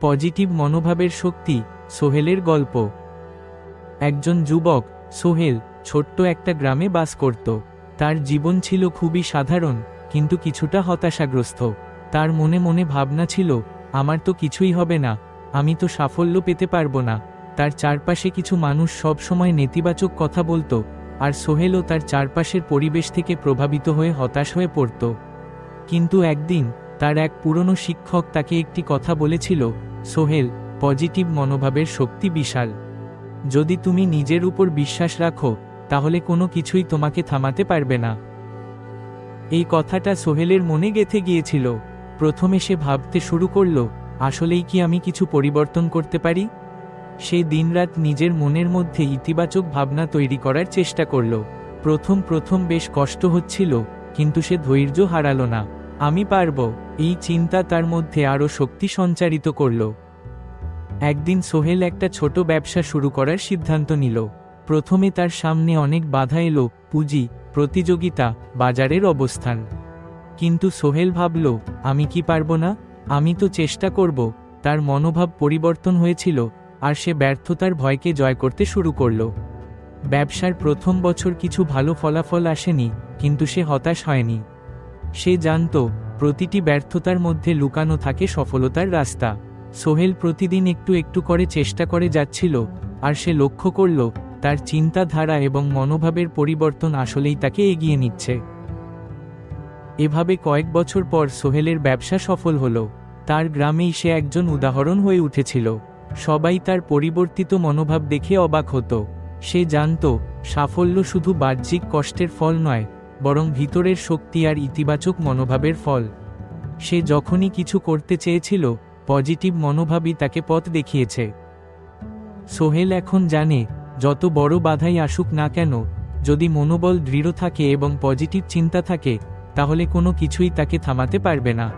Positive মনোভাবের শক্তি। সোহেলের গল্প। একজন যুবক, সোহেল, ছোট্ট একটা গ্রামে বাস করত। তার জীবন ছিল খুবই সাধারণ, কিন্তু কিছুটা হতাশাগ্রস্ত। তার মনে মনে ভাবনা ছিল, আমার তো কিছুই হবে না, আমি তো সাফল্য পেতে পারবো না। তার চারপাশে কিছু মানুষ সব সময় নেতিবাচক কথা বলতো, আর সোহেলও তার চারপাশের পরিবেশ থেকে প্রভাবিত হয়ে হতাশ হয়ে পড়ত। কিন্তু একদিন তার এক পুরনো শিক্ষক তাকে একটি কথা বলেছিল, সোহেল, পজিটিভ মনোভাবের শক্তি বিশাল। যদি তুমি নিজের উপর বিশ্বাস রাখো, তাহলে কোনো কিছুই তোমাকে থামাতে পারবে না। এই কথাটা সোহেলের মনে গেঁথে গিয়েছিল। প্রথমে সে ভাবতে শুরু করল, আসলেই কি আমি কিছু পরিবর্তন করতে পারি? সে দিনরাত নিজের মনের মধ্যে ইতিবাচক ভাবনা তৈরি করার চেষ্টা করল। প্রথম বেশ কষ্ট হচ্ছিল, কিন্তু সে ধৈর্য হারালো না। আমি পারব, এই চিন্তা তার মধ্যে আরও শক্তি সঞ্চারিত করল। একদিন সোহেল একটা ছোট ব্যবসা শুরু করার সিদ্ধান্ত নিল। প্রথমে তার সামনে অনেক বাধা এলো, পুঁজি, প্রতিযোগিতা, বাজারের অবস্থান। কিন্তু সোহেল ভাবল, আমি কি পারবো না? আমি তো চেষ্টা করব। তার মনোভাব পরিবর্তন হয়েছিল, আর সে ব্যর্থতার ভয়কে জয় করতে শুরু করল। ব্যবসার প্রথম বছর কিছু ভালো ফলাফল আসেনি, কিন্তু সে হতাশ হয়নি। সে জানত, প্রতিটি ব্যর্থতার মধ্যে লুকানো থাকে সফলতার রাস্তা। সোহেল প্রতিদিন একটু একটু করে চেষ্টা করে যাচ্ছিল, আর সে লক্ষ্য করল, তার চিন্তাধারা এবং মনোভাবের পরিবর্তন আসলেই তাকে এগিয়ে নিচ্ছে। এভাবে কয়েক বছর পর সোহেলের ব্যবসা সফল হল। তার গ্রামেই সে একজন উদাহরণ হয়ে উঠেছিল। সবাই তার পরিবর্তিত মনোভাব দেখে অবাক হতো। সে জানত, সাফল্য শুধু বাহ্যিক কষ্টের ফল নয়, বরং ভিতরের শক্তি আর ইতিবাচক মনোভাবের ফল। সে যখনই কিছু করতে চেয়েছিল, পজিটিভ মনোভাবই তাকে পথ দেখিয়েছে। সোহেল এখন জানে, যত বড় বাধাই আসুক না কেন, যদি মনোবল দৃঢ় থাকে এবং পজিটিভ চিন্তা থাকে, তাহলে কোনো কিছুই তাকে থামাতে পারবে না।